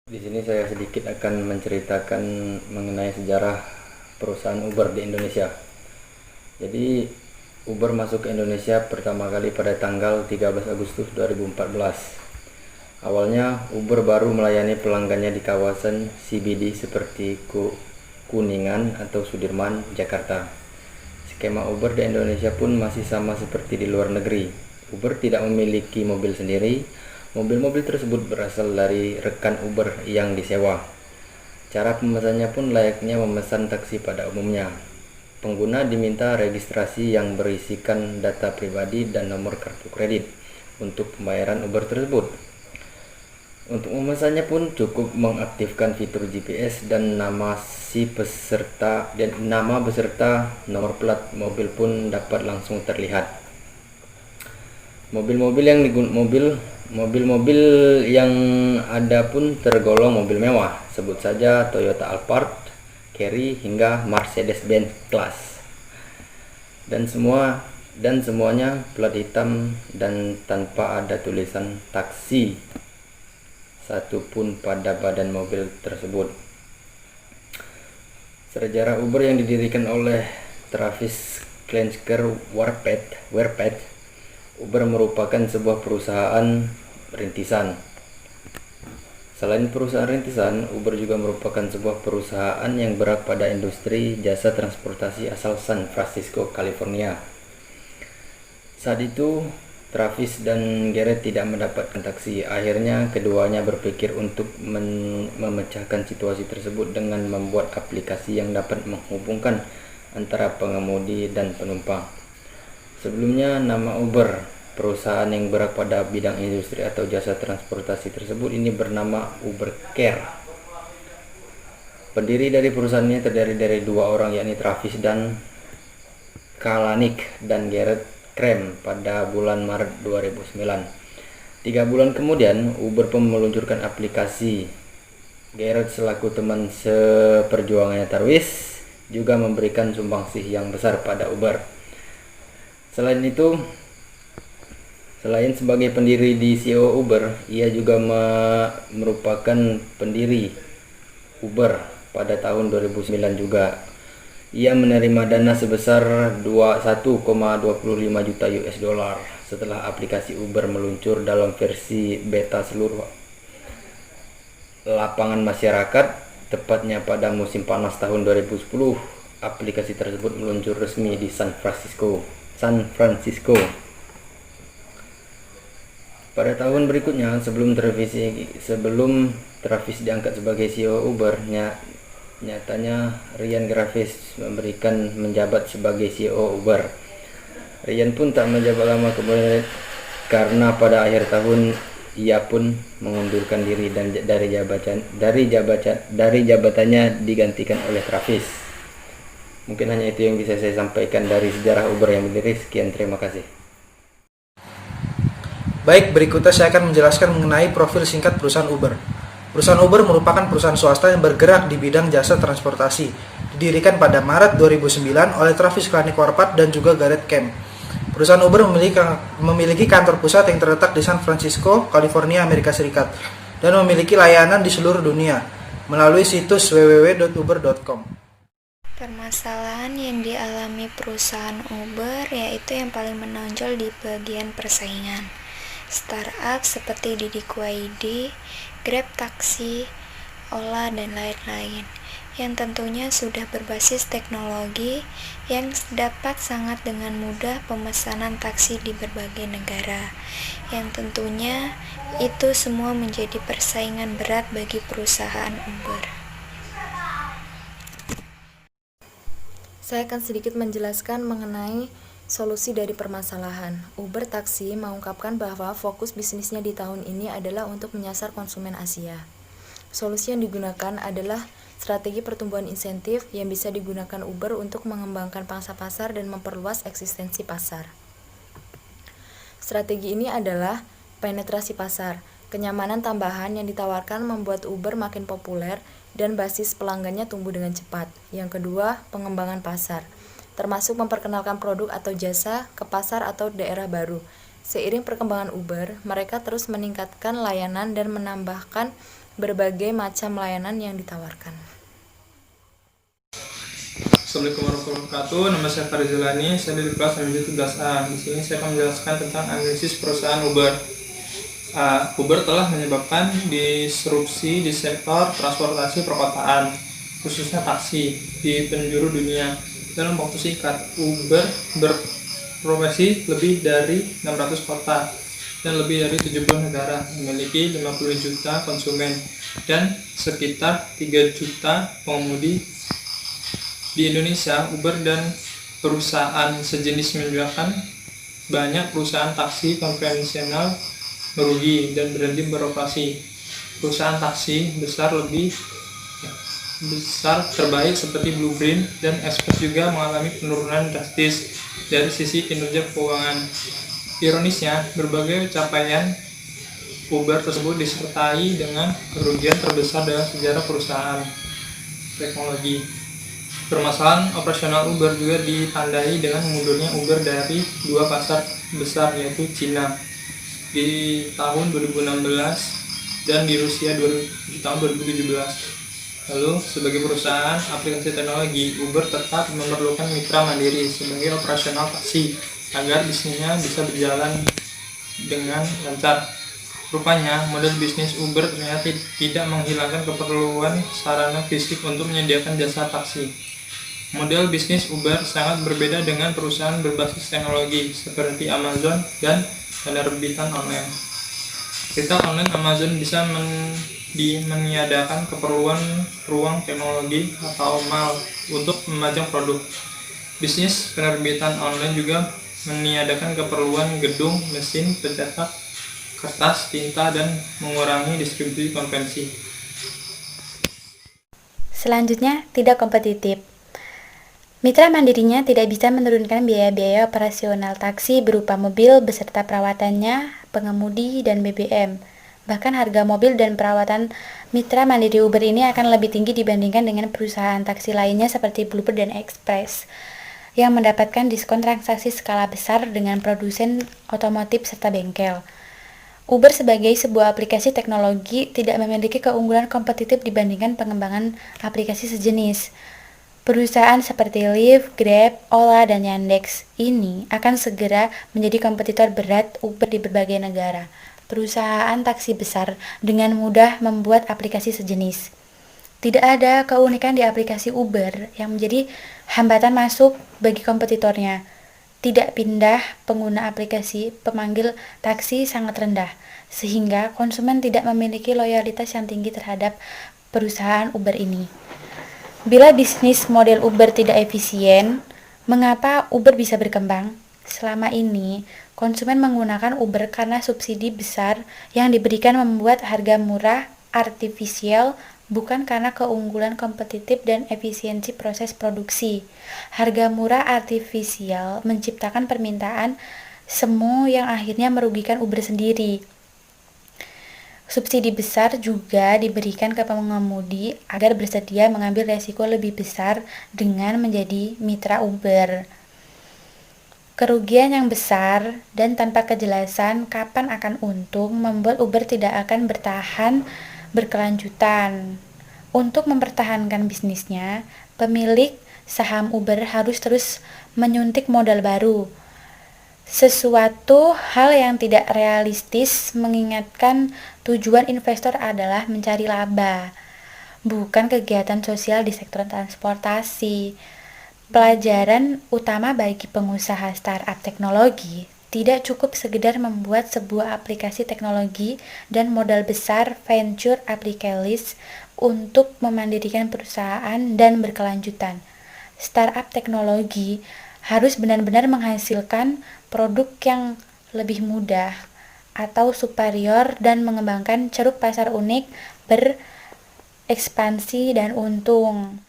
Di sini saya sedikit akan menceritakan mengenai sejarah perusahaan Uber di Indonesia. Jadi Uber masuk ke Indonesia pertama kali pada tanggal 13 Agustus 2014. Awalnya Uber baru melayani pelanggannya di kawasan CBD seperti Kuningan atau Sudirman, Jakarta. Skema Uber di Indonesia pun masih sama seperti di luar negeri. Uber tidak memiliki mobil sendiri. Mobil-mobil tersebut berasal dari rekan Uber yang disewa. Cara pemesannya pun layaknya memesan taksi pada umumnya. Pengguna diminta registrasi yang berisikan data pribadi dan nomor kartu kredit untuk pembayaran Uber tersebut. Untuk memesannya pun cukup mengaktifkan fitur GPS dan nama si peserta dan nama beserta nomor plat mobil pun dapat langsung terlihat. Mobil-mobil yang ada pun tergolong mobil mewah, sebut saja Toyota Alphard, Carry hingga Mercedes-Benz Class. Dan semuanya plat hitam dan tanpa ada tulisan taksi satupun pada badan mobil tersebut. Sejarah Uber yang didirikan oleh Travis Kalanick Warpath. Uber merupakan sebuah perusahaan rintisan. Selain perusahaan rintisan, Uber juga merupakan sebuah perusahaan yang bergerak pada industri jasa transportasi asal San Francisco, California. Saat itu, Travis dan Garrett tidak mendapatkan taksi. Akhirnya, keduanya berpikir untuk memecahkan situasi tersebut dengan membuat aplikasi yang dapat menghubungkan antara pengemudi dan penumpang. Sebelumnya, nama Uber, perusahaan yang bergerak pada bidang industri atau jasa transportasi tersebut, ini bernama Uber Care. Pendiri dari perusahaan ini terdiri dari dua orang, yakni Travis dan Kalanick dan Garrett Krem pada bulan Maret 2009. 3 bulan kemudian, Uber pun meluncurkan aplikasi. Garrett selaku teman seperjuangannya Travis juga memberikan sumbangsih yang besar pada Uber. Selain sebagai pendiri di CEO Uber, ia juga merupakan pendiri Uber pada tahun 2009 juga. Ia menerima dana sebesar 1,25 juta US dollar setelah aplikasi Uber meluncur dalam versi beta seluruh lapangan masyarakat, tepatnya pada musim panas tahun 2010. Aplikasi tersebut meluncur resmi di San Francisco. Pada tahun berikutnya, sebelum Travis diangkat sebagai CEO Uber, nyatanya Ryan Graves menjabat sebagai CEO Uber. Ryan pun tak menjabat lama kemudian karena pada akhir tahun ia pun mengundurkan diri dan dari jabatannya digantikan oleh Travis. Mungkin hanya itu yang bisa saya sampaikan dari sejarah Uber yang berdiri. Sekian, terima kasih. Baik, berikutnya saya akan menjelaskan mengenai profil singkat perusahaan Uber. Perusahaan Uber merupakan perusahaan swasta yang bergerak di bidang jasa transportasi. Didirikan pada Maret 2009 oleh Travis Kalanick Warpath dan juga Garrett Krem. Perusahaan Uber memiliki kantor pusat yang terletak di San Francisco, California, Amerika Serikat, dan memiliki layanan di seluruh dunia melalui situs www.uber.com. Permasalahan yang dialami perusahaan Uber yaitu yang paling menonjol di bagian persaingan. Startup seperti Didi.id, Grab Taksi, Ola, dan lain-lain yang tentunya sudah berbasis teknologi yang dapat sangat dengan mudah pemesanan taksi di berbagai negara, yang tentunya itu semua menjadi persaingan berat bagi perusahaan Uber. Saya akan sedikit menjelaskan mengenai solusi dari permasalahan. Uber Taksi mengungkapkan bahwa fokus bisnisnya di tahun ini adalah untuk menyasar konsumen Asia. Solusi yang digunakan adalah strategi pertumbuhan insentif yang bisa digunakan Uber untuk mengembangkan pangsa pasar dan memperluas eksistensi pasar. Strategi ini adalah penetrasi pasar. Kenyamanan tambahan yang ditawarkan membuat Uber makin populer dan basis pelanggannya tumbuh dengan cepat. Yang kedua, pengembangan pasar, termasuk memperkenalkan produk atau jasa ke pasar atau daerah baru. Seiring perkembangan Uber, mereka terus meningkatkan layanan dan menambahkan berbagai macam layanan yang ditawarkan. Assalamualaikum warahmatullahi wabarakatuh. Nama saya Farizulani, saya dari kelas MJ17A. Di sini saya akan menjelaskan tentang analisis perusahaan Uber. Uber telah menyebabkan disrupsi di sektor transportasi perkotaan, khususnya taksi di penjuru dunia. Dalam waktu singkat, Uber berprofesi lebih dari 600 kota dan lebih dari 70 negara, memiliki 50 juta konsumen dan sekitar 3 juta pengemudi. Di Indonesia, Uber dan perusahaan sejenis menyebabkan banyak perusahaan taksi konvensional merugi dan berhenti beroperasi. Perusahaan taksi besar terbaik seperti Blueprint dan Express juga mengalami penurunan drastis dari sisi kinerja keuangan. Ironisnya, berbagai capaian Uber tersebut disertai dengan kerugian terbesar dalam sejarah perusahaan teknologi. Permasalahan operasional Uber juga ditandai dengan mundurnya Uber dari dua pasar besar, yaitu Cina di tahun 2016 dan di Rusia di tahun 2017. Lalu, sebagai perusahaan aplikasi teknologi, Uber tetap memerlukan mitra mandiri sebagai operasional taksi agar bisnisnya bisa berjalan dengan lancar. Rupanya, model bisnis Uber ternyata tidak menghilangkan keperluan sarana fisik untuk menyediakan jasa taksi. Model bisnis Uber sangat berbeda dengan perusahaan berbasis teknologi seperti Amazon dan penerbitan online. Retail online Amazon bisa meniadakan keperluan ruang teknologi atau mall untuk memajang produk. Bisnis penerbitan online juga meniadakan keperluan gedung, mesin pencetak, kertas, tinta, dan mengurangi distribusi konvensi. Selanjutnya, tidak kompetitif. Mitra mandirinya tidak bisa menurunkan biaya-biaya operasional taksi berupa mobil beserta perawatannya, pengemudi, dan BBM. Bahkan harga mobil dan perawatan mitra mandiri Uber ini akan lebih tinggi dibandingkan dengan perusahaan taksi lainnya seperti Bluebird dan Express, yang mendapatkan diskon transaksi skala besar dengan produsen otomotif serta bengkel. Uber sebagai sebuah aplikasi teknologi tidak memiliki keunggulan kompetitif dibandingkan pengembangan aplikasi sejenis. Perusahaan seperti Lyft, Grab, Ola, dan Yandex ini akan segera menjadi kompetitor berat Uber di berbagai negara. Perusahaan taksi besar dengan mudah membuat aplikasi sejenis. Tidak ada keunikan di aplikasi Uber yang menjadi hambatan masuk bagi kompetitornya. Tidak pindah pengguna aplikasi pemanggil taksi sangat rendah, sehingga konsumen tidak memiliki loyalitas yang tinggi terhadap perusahaan Uber ini. Bila bisnis model Uber tidak efisien, mengapa Uber bisa berkembang? Selama ini, konsumen menggunakan Uber karena subsidi besar yang diberikan membuat harga murah artifisial, bukan karena keunggulan kompetitif dan efisiensi proses produksi. Harga murah artifisial menciptakan permintaan semu yang akhirnya merugikan Uber sendiri. Subsidi besar juga diberikan ke pengemudi agar bersedia mengambil resiko lebih besar dengan menjadi mitra Uber. Kerugian yang besar dan tanpa kejelasan kapan akan untung membuat Uber tidak akan bertahan berkelanjutan. Untuk mempertahankan bisnisnya, pemilik saham Uber harus terus menyuntik modal baru. Sesuatu hal yang tidak realistis mengingatkan tujuan investor adalah mencari laba, bukan kegiatan sosial di sektor transportasi. Pelajaran utama bagi pengusaha startup teknologi tidak cukup sekedar membuat sebuah aplikasi teknologi dan modal besar venture applicalis untuk memandirikan perusahaan dan berkelanjutan. Startup teknologi harus benar-benar menghasilkan produk yang lebih mudah atau superior dan mengembangkan ceruk pasar unik, berekspansi dan untung.